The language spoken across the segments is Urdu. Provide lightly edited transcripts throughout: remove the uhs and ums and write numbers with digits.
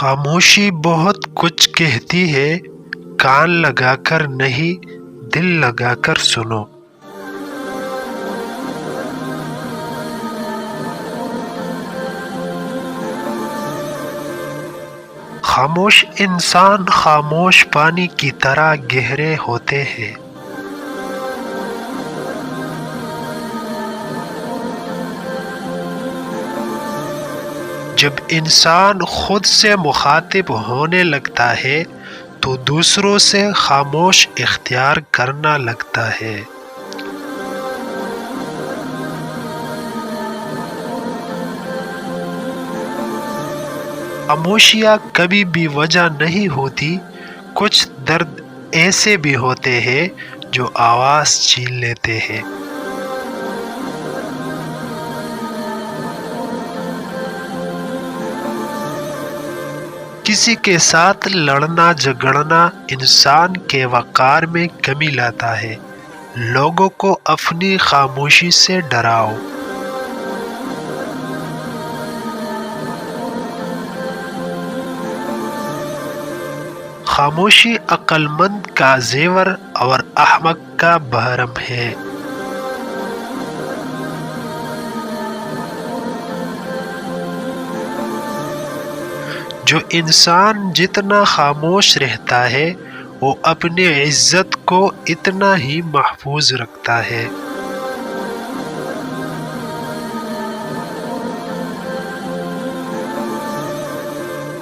خاموشی بہت کچھ کہتی ہے، کان لگا کر نہیں دل لگا کر سنو۔ خاموش انسان خاموش پانی کی طرح گہرے ہوتے ہیں۔ جب انسان خود سے مخاطب ہونے لگتا ہے تو دوسروں سے خاموش اختیار کرنا لگتا ہے۔ خاموشیاں کبھی بھی وجہ نہیں ہوتی، کچھ درد ایسے بھی ہوتے ہیں جو آواز چھین لیتے ہیں۔ کسی کے ساتھ لڑنا جھگڑنا انسان کے وقار میں کمی لاتا ہے۔ لوگوں کو اپنی خاموشی سے ڈراؤ۔ خاموشی عقل مند کا زیور اور احمق کا بحرم ہے۔ جو انسان جتنا خاموش رہتا ہے وہ اپنی عزت کو اتنا ہی محفوظ رکھتا ہے۔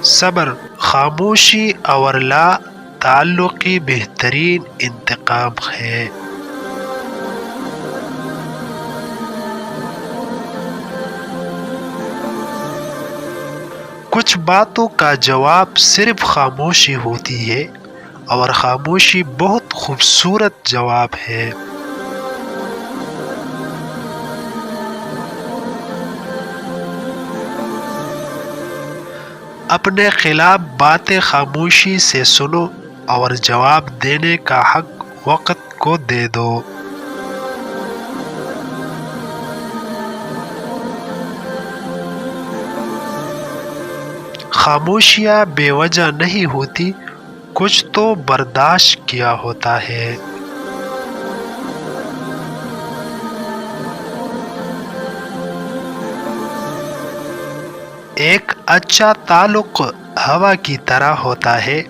صبر، خاموشی اور لا تعلقی بہترین انتقام ہے۔ کچھ باتوں کا جواب صرف خاموشی ہوتی ہے، اور خاموشی بہت خوبصورت جواب ہے۔ اپنے خلاف باتیں خاموشی سے سنو اور جواب دینے کا حق وقت کو دے دو۔ خاموشیاں بے وجہ نہیں ہوتی، کچھ تو برداشت کیا ہوتا ہے۔ ایک اچھا تعلق ہوا کی طرح ہوتا ہے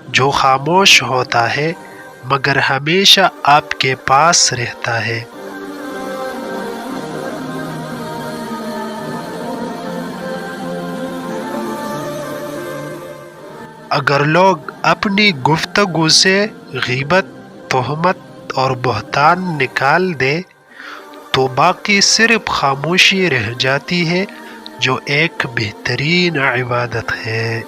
جو خاموش ہوتا ہے مگر ہمیشہ آپ کے پاس رہتا ہے۔ اگر لوگ اپنی گفتگو سے غیبت، تہمت اور بہتان نکال دیں تو باقی صرف خاموشی رہ جاتی ہے، جو ایک بہترین عبادت ہے۔